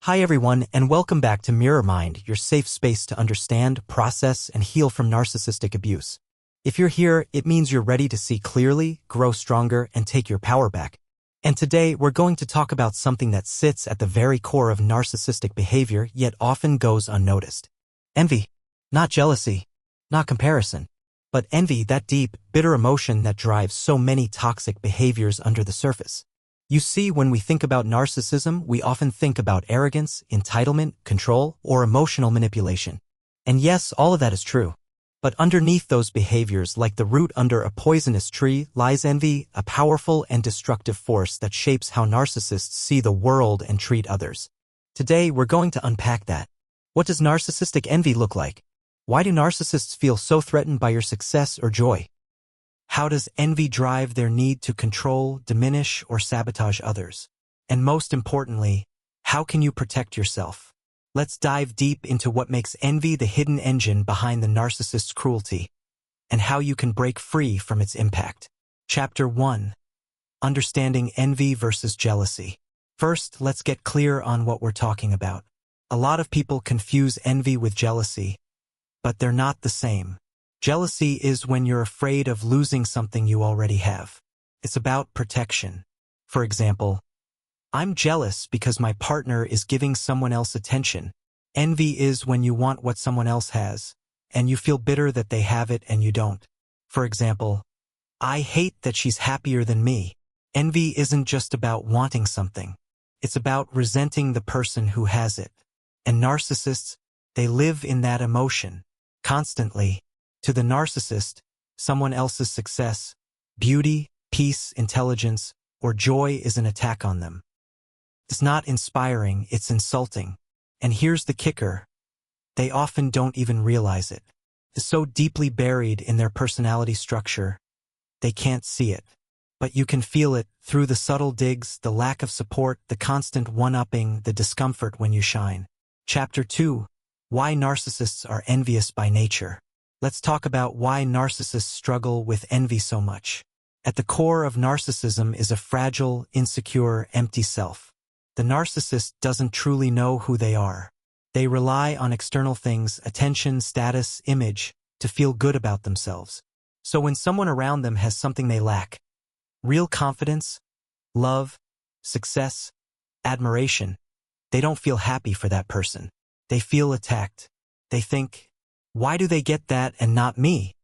Hi everyone, and welcome back to Mirror Mind, your safe space to understand, process, and heal from narcissistic abuse. If you're here, it means you're ready to see clearly, grow stronger, and take your power back. And today, we're going to talk about something that sits at the very core of narcissistic behavior, yet often goes unnoticed. Envy. Not jealousy. Not comparison. But envy, that deep, bitter emotion that drives so many toxic behaviors under the surface. You see, when we think about narcissism, we often think about arrogance, entitlement, control, or emotional manipulation. And yes, all of that is true. But underneath those behaviors, like the root under a poisonous tree, lies envy, a powerful and destructive force that shapes how narcissists see the world and treat others. Today, we're going to unpack that. What does narcissistic envy look like? Why do narcissists feel so threatened by your success or joy? How does envy drive their need to control, diminish, or sabotage others? And most importantly, how can you protect yourself? Let's dive deep into what makes envy the hidden engine behind the narcissist's cruelty, and how you can break free from its impact. Chapter 1. Understanding envy versus jealousy. First, let's get clear on what we're talking about. A lot of people confuse envy with jealousy, but they're not the same. Jealousy is when you're afraid of losing something you already have. It's about protection. For example, I'm jealous because my partner is giving someone else attention. Envy is when you want what someone else has, and you feel bitter that they have it and you don't. For example, I hate that she's happier than me. Envy isn't just about wanting something. It's about resenting the person who has it. And narcissists, they live in that emotion, constantly. To the narcissist, someone else's success, beauty, peace, intelligence, or joy is an attack on them. It's not inspiring, it's insulting. And here's the kicker. They often don't even realize it. It's so deeply buried in their personality structure, they can't see it. But you can feel it through the subtle digs, the lack of support, the constant one-upping, the discomfort when you shine. Chapter 2. Why narcissists are envious by nature. Let's talk about why narcissists struggle with envy so much. At the core of narcissism is a fragile, insecure, empty self. The narcissist doesn't truly know who they are. They rely on external things, attention, status, image, to feel good about themselves. So when someone around them has something they lack, real confidence, love, success, admiration, they don't feel happy for that person. They feel attacked. They think, why do they get that and not me?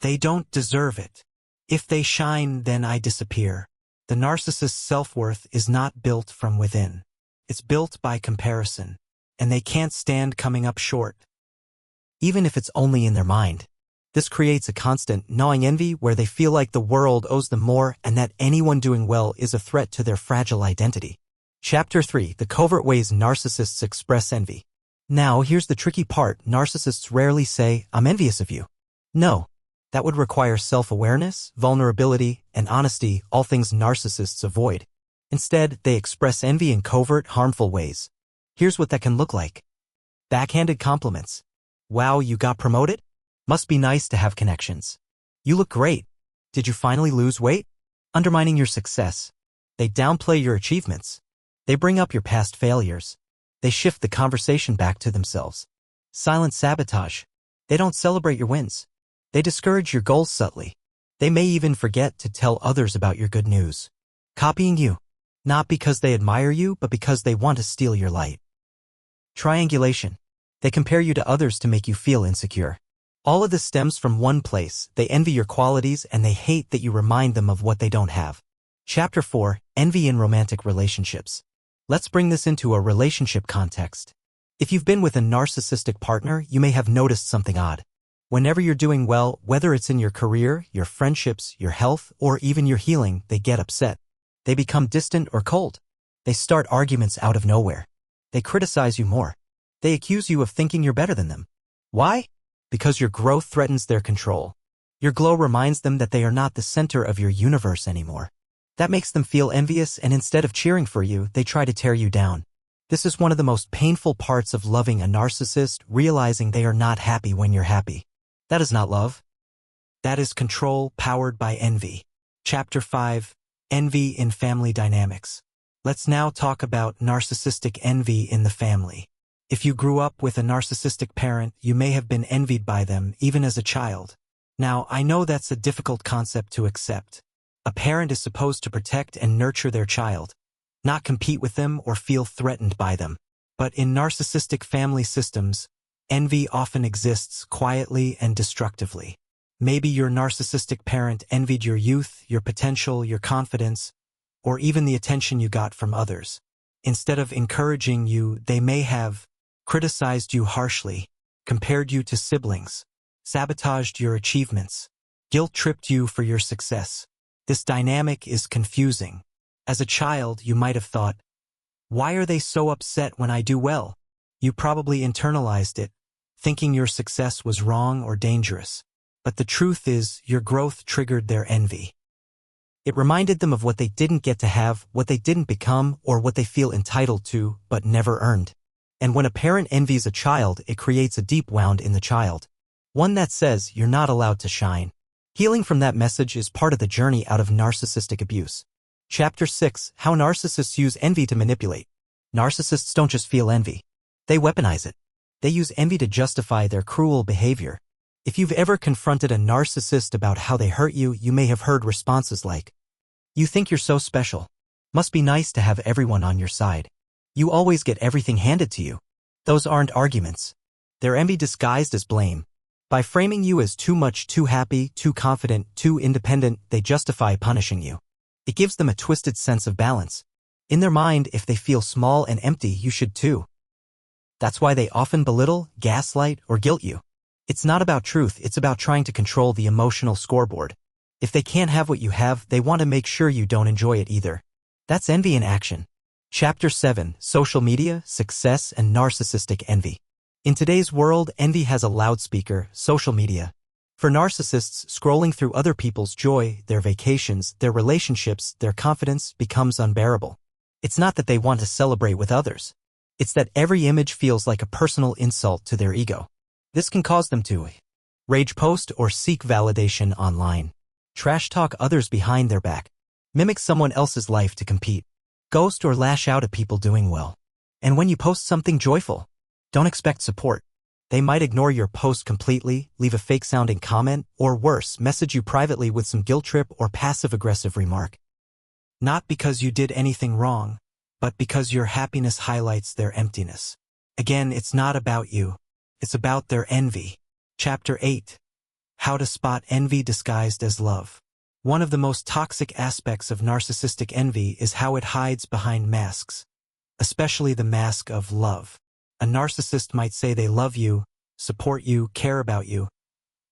They don't deserve it. If they shine, then I disappear. The narcissist's self-worth is not built from within. It's built by comparison, and they can't stand coming up short, even if it's only in their mind. This creates a constant, gnawing envy where they feel like the world owes them more and that anyone doing well is a threat to their fragile identity. Chapter 3. The covert ways narcissists express envy. Now, here's the tricky part. Narcissists rarely say, I'm envious of you. No, that would require self-awareness, vulnerability, and honesty, all things narcissists avoid. Instead, they express envy in covert, harmful ways. Here's what that can look like. Backhanded compliments. Wow, you got promoted? Must be nice to have connections. You look great. Did you finally lose weight? Undermining your success. They downplay your achievements. They bring up your past failures. They shift the conversation back to themselves. Silent sabotage. They don't celebrate your wins. They discourage your goals subtly. They may even forget to tell others about your good news. Copying you. Not because they admire you, but because they want to steal your light. Triangulation. They compare you to others to make you feel insecure. All of this stems from one place. They envy your qualities and they hate that you remind them of what they don't have. Chapter 4. Envy in romantic relationships. Let's bring this into a relationship context. If you've been with a narcissistic partner, you may have noticed something odd. Whenever you're doing well, whether it's in your career, your friendships, your health, or even your healing, they get upset. They become distant or cold. They start arguments out of nowhere. They criticize you more. They accuse you of thinking you're better than them. Why? Because your growth threatens their control. Your glow reminds them that they are not the center of your universe anymore. That makes them feel envious, and instead of cheering for you, they try to tear you down. This is one of the most painful parts of loving a narcissist, realizing they are not happy when you're happy. That is not love. That is control powered by envy. Chapter 5. Envy in family dynamics. Let's now talk about narcissistic envy in the family. If you grew up with a narcissistic parent, you may have been envied by them even as a child. Now, I know that's a difficult concept to accept. A parent is supposed to protect and nurture their child, not compete with them or feel threatened by them. But in narcissistic family systems, envy often exists quietly and destructively. Maybe your narcissistic parent envied your youth, your potential, your confidence, or even the attention you got from others. Instead of encouraging you, they may have criticized you harshly, compared you to siblings, sabotaged your achievements, guilt-tripped you for your success. This dynamic is confusing. As a child, you might have thought, "Why are they so upset when I do well?" You probably internalized it, thinking your success was wrong or dangerous. But the truth is, your growth triggered their envy. It reminded them of what they didn't get to have, what they didn't become, or what they feel entitled to, but never earned. And when a parent envies a child, it creates a deep wound in the child. One that says, "You're not allowed to shine." Healing from that message is part of the journey out of narcissistic abuse. Chapter 6: How Narcissists Use Envy to Manipulate. Narcissists don't just feel envy. They weaponize it. They use envy to justify their cruel behavior. If you've ever confronted a narcissist about how they hurt you, you may have heard responses like, "You think you're so special. Must be nice to have everyone on your side. You always get everything handed to you." Those aren't arguments. They're envy disguised as blame. By framing you as too much, too happy, too confident, too independent, they justify punishing you. It gives them a twisted sense of balance. In their mind, if they feel small and empty, you should too. That's why they often belittle, gaslight, or guilt you. It's not about truth, it's about trying to control the emotional scoreboard. If they can't have what you have, they want to make sure you don't enjoy it either. That's envy in action. Chapter 7: Social Media, Success, and Narcissistic Envy. In today's world, envy has a loudspeaker: social media. For narcissists, scrolling through other people's joy, their vacations, their relationships, their confidence becomes unbearable. It's not that they want to celebrate with others. It's that every image feels like a personal insult to their ego. This can cause them to rage post or seek validation online, trash talk others behind their back, mimic someone else's life to compete, ghost or lash out at people doing well. And when you post something joyful, don't expect support. They might ignore your post completely, leave a fake-sounding comment, or worse, message you privately with some guilt trip or passive-aggressive remark. Not because you did anything wrong, but because your happiness highlights their emptiness. Again, it's not about you. It's about their envy. Chapter 8: How to Spot Envy Disguised as Love. One of the most toxic aspects of narcissistic envy is how it hides behind masks, especially the mask of love. A narcissist might say they love you, support you, care about you.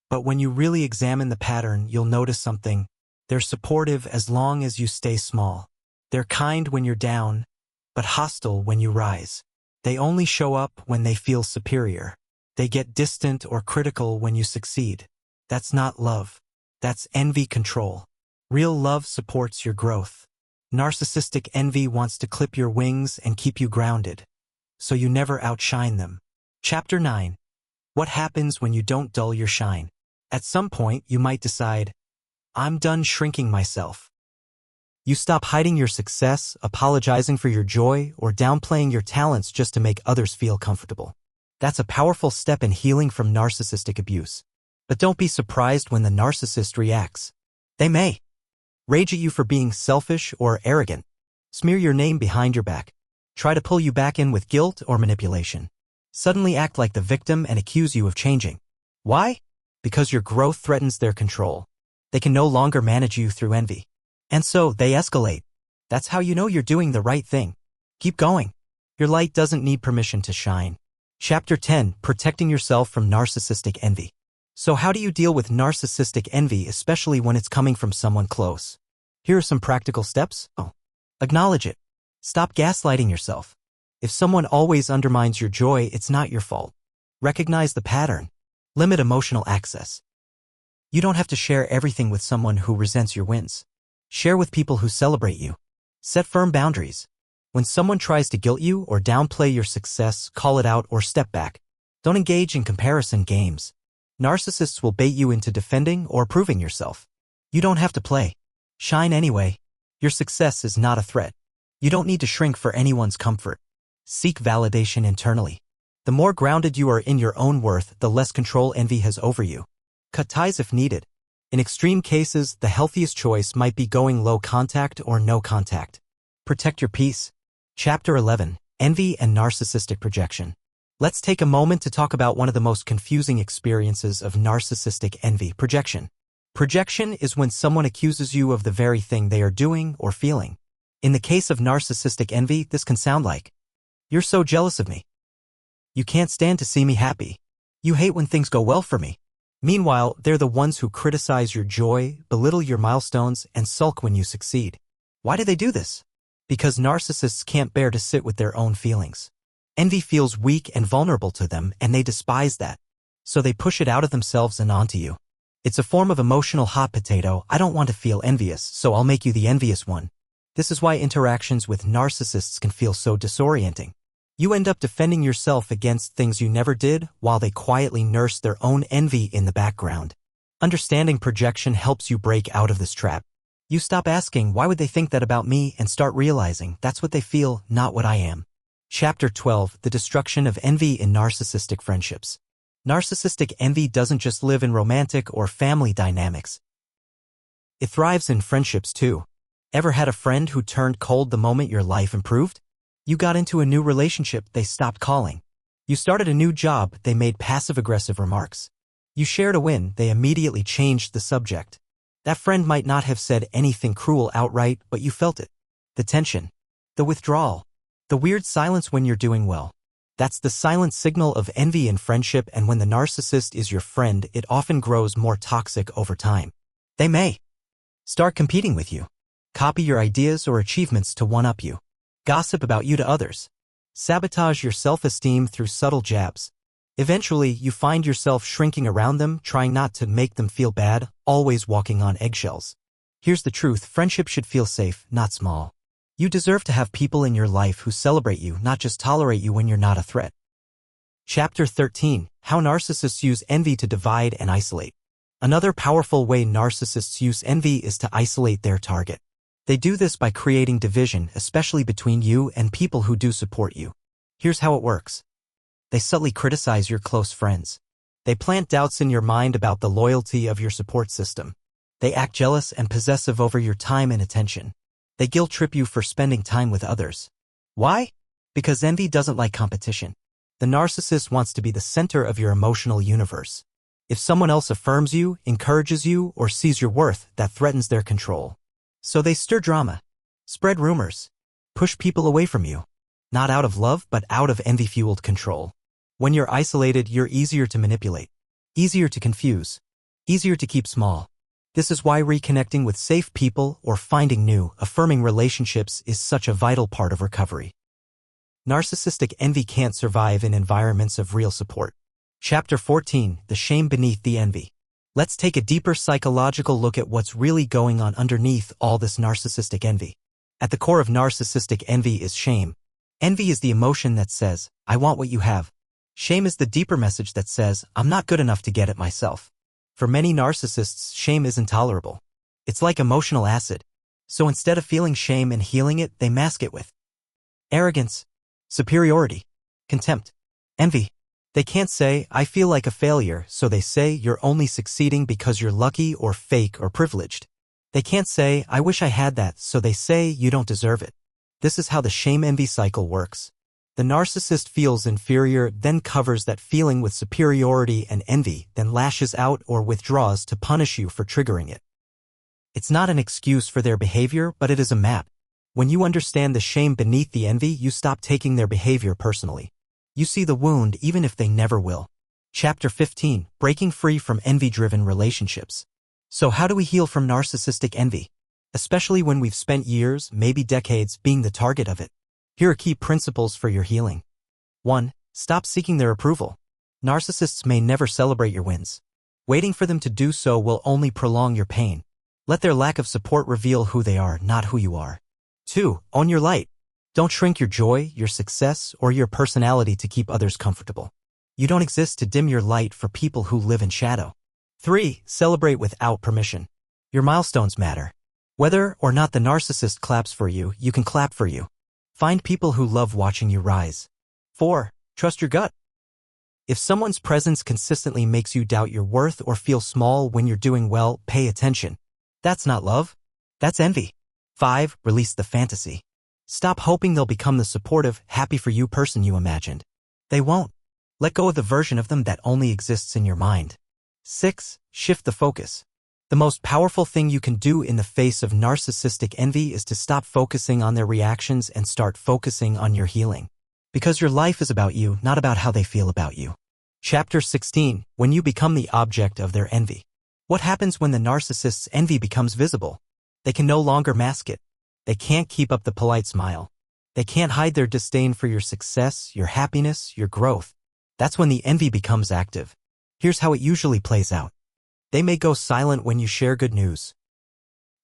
But when you really examine the pattern, you'll notice something. They're supportive as long as you stay small. They're kind when you're down, but hostile when you rise. They only show up when they feel superior. They get distant or critical when you succeed. That's not love. That's envy control. Real love supports your growth. Narcissistic envy wants to clip your wings and keep you grounded, so you never outshine them. Chapter 9: What happens when you don't dull your shine? At some point, you might decide, "I'm done shrinking myself." You stop hiding your success, apologizing for your joy, or downplaying your talents just to make others feel comfortable. That's a powerful step in healing from narcissistic abuse. But don't be surprised when the narcissist reacts. They may rage at you for being selfish or arrogant, smear your name behind your back, try to pull you back in with guilt or manipulation, suddenly act like the victim and accuse you of changing. Why? Because your growth threatens their control. They can no longer manage you through envy. And so they escalate. That's how you know you're doing the right thing. Keep going. Your light doesn't need permission to shine. Chapter 10: Protecting Yourself from Narcissistic Envy. So how do you deal with narcissistic envy, especially when it's coming from someone close? Here are some practical steps. Acknowledge it. Stop gaslighting yourself. If someone always undermines your joy, it's not your fault. Recognize the pattern. Limit emotional access. You don't have to share everything with someone who resents your wins. Share with people who celebrate you. Set firm boundaries. When someone tries to guilt you or downplay your success, call it out or step back. Don't engage in comparison games. Narcissists will bait you into defending or proving yourself. You don't have to play. Shine anyway. Your success is not a threat. You don't need to shrink for anyone's comfort. Seek validation internally. The more grounded you are in your own worth, the less control envy has over you. Cut ties if needed. In extreme cases, the healthiest choice might be going low contact or no contact. Protect your peace. Chapter 11. Envy and Narcissistic Projection. Let's take a moment to talk about one of the most confusing experiences of narcissistic envy: projection. Projection is when someone accuses you of the very thing they are doing or feeling. In the case of narcissistic envy, this can sound like, "You're so jealous of me. You can't stand to see me happy. You hate when things go well for me." Meanwhile, they're the ones who criticize your joy, belittle your milestones, and sulk when you succeed. Why do they do this? Because narcissists can't bear to sit with their own feelings. Envy feels weak and vulnerable to them, and they despise that. So they push it out of themselves and onto you. It's a form of emotional hot potato. I don't want to feel envious, so I'll make you the envious one. This is why interactions with narcissists can feel so disorienting. You end up defending yourself against things you never did, while they quietly nurse their own envy in the background. Understanding projection helps you break out of this trap. You stop asking, "Why would they think that about me?" and start realizing, that's what they feel, not what I am. Chapter 12. The Destruction of Envy in Narcissistic Friendships. Narcissistic envy doesn't just live in romantic or family dynamics. It thrives in friendships too. Ever had a friend who turned cold the moment your life improved? You got into a new relationship, they stopped calling. You started a new job, they made passive-aggressive remarks. You shared a win, they immediately changed the subject. That friend might not have said anything cruel outright, but you felt it. The tension. The withdrawal. The weird silence when you're doing well. That's the silent signal of envy in friendship, and when the narcissist is your friend, it often grows more toxic over time. They may start competing with you, copy your ideas or achievements to one-up you, gossip about you to others, sabotage your self-esteem through subtle jabs. Eventually, you find yourself shrinking around them, trying not to make them feel bad, always walking on eggshells. Here's the truth: friendship should feel safe, not small. You deserve to have people in your life who celebrate you, not just tolerate you when you're not a threat. Chapter 13. How Narcissists Use Envy to Divide and Isolate. Another powerful way narcissists use envy is to isolate their target. They do this by creating division, especially between you and people who do support you. Here's how it works. They subtly criticize your close friends. They plant doubts in your mind about the loyalty of your support system. They act jealous and possessive over your time and attention. They guilt-trip you for spending time with others. Why? Because envy doesn't like competition. The narcissist wants to be the center of your emotional universe. If someone else affirms you, encourages you, or sees your worth, that threatens their control. So they stir drama, spread rumors, push people away from you. Not out of love, but out of envy-fueled control. When you're isolated, you're easier to manipulate, easier to confuse, easier to keep small. This is why reconnecting with safe people or finding new, affirming relationships is such a vital part of recovery. Narcissistic envy can't survive in environments of real support. Chapter 14. The Shame Beneath the Envy. Let's take a deeper psychological look at what's really going on underneath all this narcissistic envy. At the core of narcissistic envy is shame. Envy is the emotion that says, "I want what you have." Shame is the deeper message that says, "I'm not good enough to get it myself." For many narcissists, shame is intolerable. It's like emotional acid. So instead of feeling shame and healing it, they mask it with arrogance, superiority, contempt, envy. They can't say, "I feel like a failure," so they say, "You're only succeeding because you're lucky or fake or privileged." They can't say, "I wish I had that," so they say, "You don't deserve it." This is how the shame-envy cycle works. The narcissist feels inferior, then covers that feeling with superiority and envy, then lashes out or withdraws to punish you for triggering it. It's not an excuse for their behavior, but it is a map. When you understand the shame beneath the envy, you stop taking their behavior personally. You see the wound even if they never will. Chapter 15. Breaking Free from Envy-Driven Relationships. So how do we heal from narcissistic envy? Especially when we've spent years, maybe decades, being the target of it. Here are key principles for your healing. 1. Stop seeking their approval. Narcissists may never celebrate your wins. Waiting for them to do so will only prolong your pain. Let their lack of support reveal who they are, not who you are. 2. Own your light. Don't shrink your joy, your success, or your personality to keep others comfortable. You don't exist to dim your light for people who live in shadow. 3. Celebrate without permission. Your milestones matter. Whether or not the narcissist claps for you, you can clap for you. Find people who love watching you rise. 4. Trust your gut. If someone's presence consistently makes you doubt your worth or feel small when you're doing well, pay attention. That's not love. That's envy. 5. Release the fantasy. Stop hoping they'll become the supportive, happy-for-you person you imagined. They won't. Let go of the version of them that only exists in your mind. 6. Shift the focus. The most powerful thing you can do in the face of narcissistic envy is to stop focusing on their reactions and start focusing on your healing. Because your life is about you, not about how they feel about you. Chapter 16. When you become the object of their envy. What happens when the narcissist's envy becomes visible? They can no longer mask it. They can't keep up the polite smile. They can't hide their disdain for your success, your happiness, your growth. That's when the envy becomes active. Here's how it usually plays out. They may go silent when you share good news.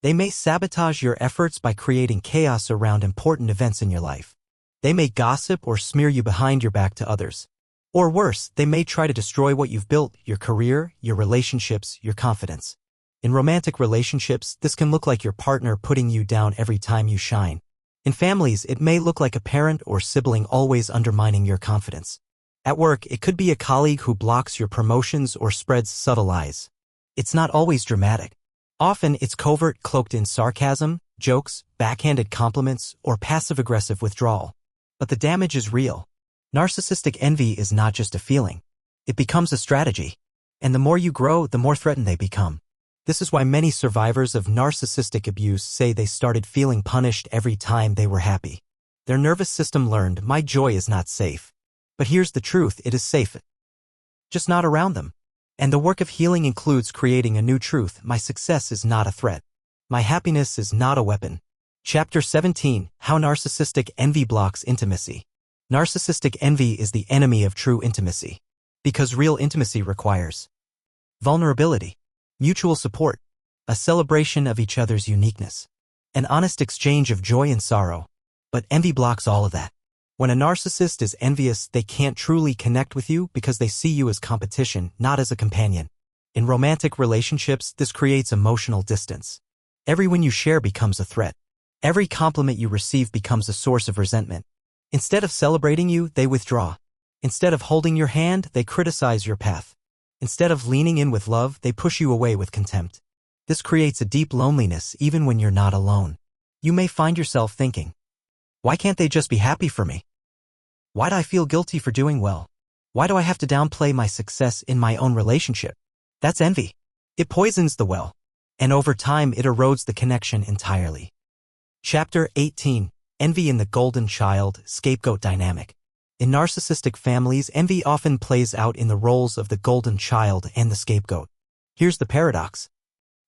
They may sabotage your efforts by creating chaos around important events in your life. They may gossip or smear you behind your back to others. Or worse, they may try to destroy what you've built, your career, your relationships, your confidence. In romantic relationships, this can look like your partner putting you down every time you shine. In families, it may look like a parent or sibling always undermining your confidence. At work, it could be a colleague who blocks your promotions or spreads subtle lies. It's not always dramatic. Often, it's covert, cloaked in sarcasm, jokes, backhanded compliments, or passive-aggressive withdrawal. But the damage is real. Narcissistic envy is not just a feeling. It becomes a strategy. And the more you grow, the more threatened they become. This is why many survivors of narcissistic abuse say they started feeling punished every time they were happy. Their nervous system learned, my joy is not safe. But here's the truth, it is safe. Just not around them. And the work of healing includes creating a new truth, my success is not a threat. My happiness is not a weapon. Chapter 17. How Narcissistic Envy Blocks Intimacy. Narcissistic envy is the enemy of true intimacy. Because real intimacy requires vulnerability, mutual support, a celebration of each other's uniqueness, an honest exchange of joy and sorrow. But envy blocks all of that. When a narcissist is envious, they can't truly connect with you because they see you as competition, not as a companion. In romantic relationships, this creates emotional distance. Every win you share becomes a threat. Every compliment you receive becomes a source of resentment. Instead of celebrating you, they withdraw. Instead of holding your hand, they criticize your path. Instead of leaning in with love, they push you away with contempt. This creates a deep loneliness even when you're not alone. You may find yourself thinking, why can't they just be happy for me? Why do I feel guilty for doing well? Why do I have to downplay my success in my own relationship? That's envy. It poisons the well. And over time, it erodes the connection entirely. Chapter 18. Envy in the Golden Child, Scapegoat Dynamic. In narcissistic families, envy often plays out in the roles of the golden child and the scapegoat. Here's the paradox.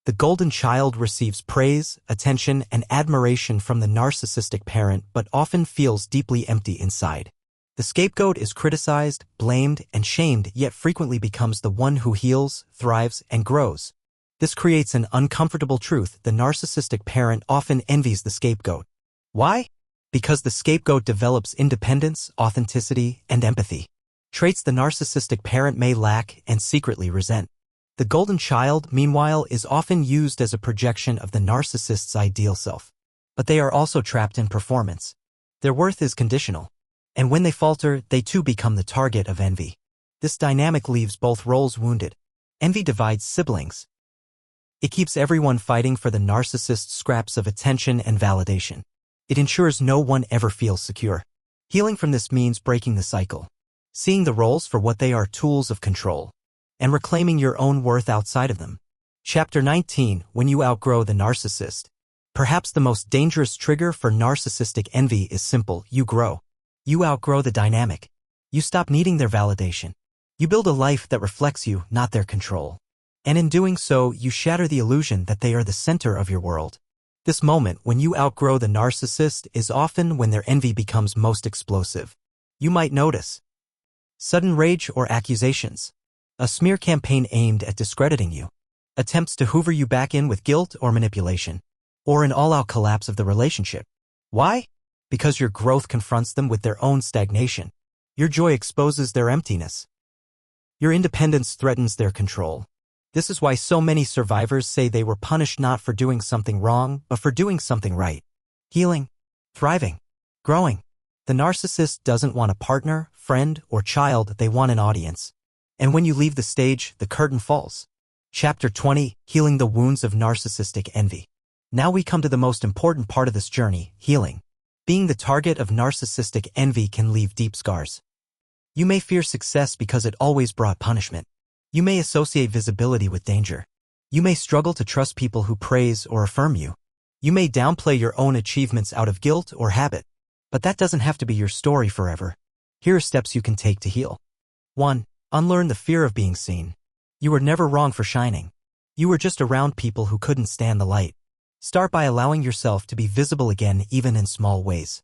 The golden child receives praise, attention, and admiration from the narcissistic parent but often feels deeply empty inside. The scapegoat is criticized, blamed, and shamed, yet frequently becomes the one who heals, thrives, and grows. This creates an uncomfortable truth. The narcissistic parent often envies the scapegoat. Why? Because the scapegoat develops independence, authenticity, and empathy. Traits the narcissistic parent may lack and secretly resent. The golden child, meanwhile, is often used as a projection of the narcissist's ideal self. But they are also trapped in performance. Their worth is conditional. And when they falter, they too become the target of envy. This dynamic leaves both roles wounded. Envy divides siblings. It keeps everyone fighting for the narcissist's scraps of attention and validation. It ensures no one ever feels secure. Healing from this means breaking the cycle, seeing the roles for what they are, tools of control, and reclaiming your own worth outside of them. Chapter 19. When you outgrow the narcissist. Perhaps the most dangerous trigger for narcissistic envy is simple: you grow. You outgrow the dynamic. You stop needing their validation. You build a life that reflects you, not their control. And in doing so, you shatter the illusion that they are the center of your world. This moment, when you outgrow the narcissist, is often when their envy becomes most explosive. You might notice sudden rage or accusations, a smear campaign aimed at discrediting you, attempts to hoover you back in with guilt or manipulation, or an all-out collapse of the relationship. Why? Because your growth confronts them with their own stagnation. Your joy exposes their emptiness. Your independence threatens their control. This is why so many survivors say they were punished not for doing something wrong, but for doing something right. Healing, thriving, growing. The narcissist doesn't want a partner, friend, or child, they want an audience. And when you leave the stage, the curtain falls. Chapter 20, Healing the Wounds of Narcissistic Envy. Now we come to the most important part of this journey, healing. Being the target of narcissistic envy can leave deep scars. You may fear success because it always brought punishment. You may associate visibility with danger. You may struggle to trust people who praise or affirm you. You may downplay your own achievements out of guilt or habit. But that doesn't have to be your story forever. Here are steps you can take to heal. 1. Unlearn the fear of being seen. You were never wrong for shining. You were just around people who couldn't stand the light. Start by allowing yourself to be visible again, even in small ways.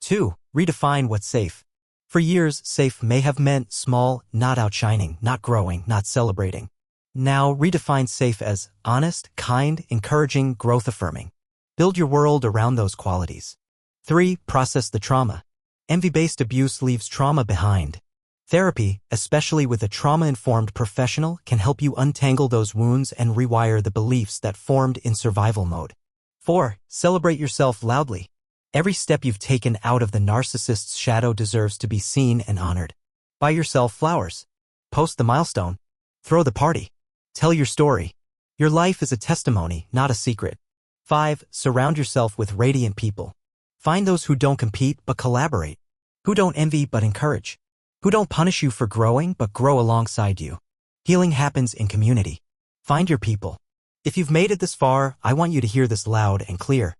2. Redefine what's safe. For years, safe may have meant small, not outshining, not growing, not celebrating. Now, redefine safe as honest, kind, encouraging, growth-affirming. Build your world around those qualities. 3. Process the trauma. Envy-based abuse leaves trauma behind. Therapy, especially with a trauma-informed professional, can help you untangle those wounds and rewire the beliefs that formed in survival mode. 4. Celebrate yourself loudly. Every step you've taken out of the narcissist's shadow deserves to be seen and honored. Buy yourself flowers. Post the milestone. Throw the party. Tell your story. Your life is a testimony, not a secret. 5. Surround yourself with radiant people. Find those who don't compete but collaborate. Who don't envy but encourage. Who don't punish you for growing but grow alongside you. Healing happens in community. Find your people. If you've made it this far, I want you to hear this loud and clear.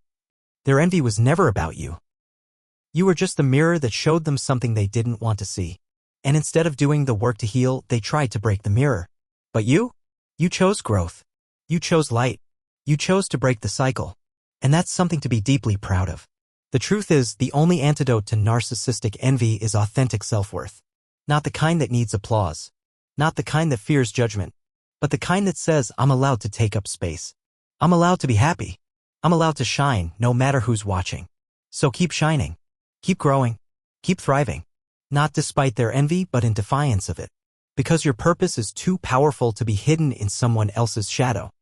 Their envy was never about you. You were just the mirror that showed them something they didn't want to see. And instead of doing the work to heal, they tried to break the mirror. But you chose growth. You chose light. You chose to break the cycle. And that's something to be deeply proud of. The truth is, the only antidote to narcissistic envy is authentic self-worth. Not the kind that needs applause. Not the kind that fears judgment. But the kind that says, I'm allowed to take up space. I'm allowed to be happy. I'm allowed to shine, no matter who's watching. So keep shining. Keep growing. Keep thriving. Not despite their envy, but in defiance of it. Because your purpose is too powerful to be hidden in someone else's shadow.